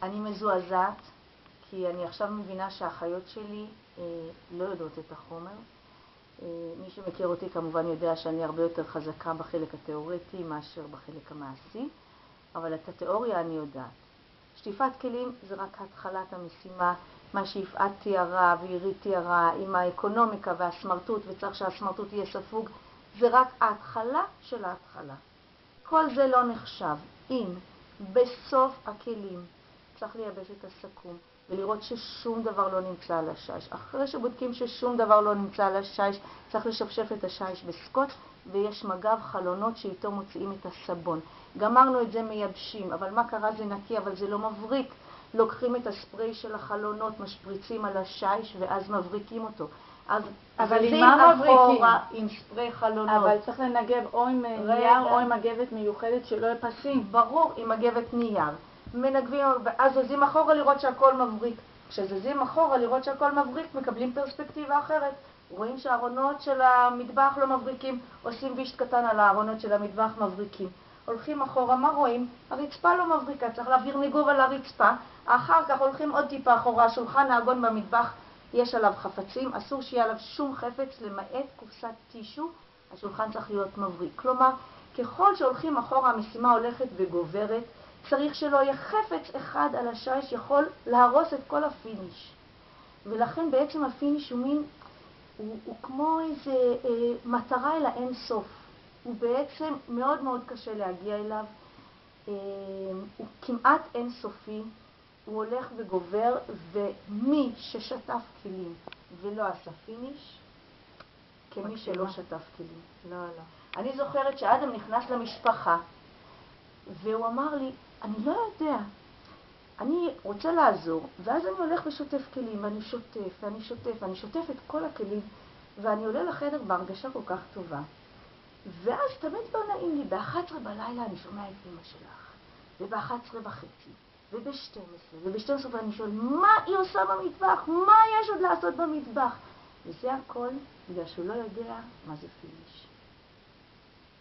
אני מזועזעת, כי אני עכשיו מבינה שהאחיות שלי לא יודעות את החומר. מי שמכיר אותי כמובן יודע שאני הרבה יותר חזקה בחלק התיאורטי מאשר בחלק המעשי, אבל את התיאוריה אני יודעת. שטיפת כלים זה רק התחלת המשימה, מה שיפעת תיארה ועירית תיארה עם האקונומיקה והסמרטוט, וצריך שהסמרטוט יהיה ספוג, זה רק ההתחלה של ההתחלה. כל זה לא נחשב. אם בסוף הכלים צריך לייבש את הסכו"ם ולראות ששום דבר לא נמצא על השיש. אחרי שבודקים ששום דבר לא נמצא על השיש, צריך לשפשף את השיש בסקוץ', ויש מגב חלונות שאיתו מוציאים את הסבון. גמרנו את זה מייבשים, אבל מה קרה? זה נקי, אבל זה לא מבריק. לוקחים את הספרי של החלונות, משפריצים על השיש ואז מבריקים אותו. אז אבל עם מה מבריקים? עם ספרי חלונות. אבל צריך לנגב או עם נייר או עם מגבת מיוחדת שלא יפסים. ברור, עם מגבת נייר. מנגבים, ואז זזים אחורה לראות שהכל מבריק. כשזזים אחורה לראות שהכל מבריק, מקבלים פרספקטיבה אחרת. רואים שהארונות של המטבח לא מבריקים, עושים בישט קטן על הארונות של המטבח, מבריקים. הולכים אחורה, מה רואים? הרצפה לא מבריקה, צריך להעביר ניגוב על הרצפה. אחר כך הולכים עוד טיפה אחורה, השולחן האגון במטבח, יש עליו חפצים, אסור שיהיה עליו שום חפץ, למעט קופסת טישו, השולחן צריך להיות מבריק. כלומר, ככל שהולכים אחורה, המשימה הולכת וגוברת, צריך שלא יהיה חפץ אחד על השיש, יכול להרוס את כל הפיניש. ולכן בעצם הפיניש הוא מין, הוא כמו איזה מטרה אל האין סוף. הוא בעצם מאוד מאוד קשה להגיע אליו, הוא כמעט אינסופי, הוא הולך וגובר, ומי ששטף כלים ולא עשה פיניש, כמי שלא שטף כלים. לא, לא. אני זוכרת שאדם נכנס למשפחה, והוא אמר לי, אני לא יודע, אני רוצה לעזור, ואז אני הולך ושוטף כלים, ואני שוטף, ואני שוטף, ואני שוטף את כל הכלים, ואני עולה לחדר בהרגשה כל כך טובה. ואז תמיד לא נעים לי, ב-11 בלילה אני שומע את אמא שלך, וב-11:30, וב-12, וב-12 ואני שואל, מה היא עושה במטבח? מה יש עוד לעשות במטבח? וזה הכל בגלל שהוא לא יודע מה זה פיניש.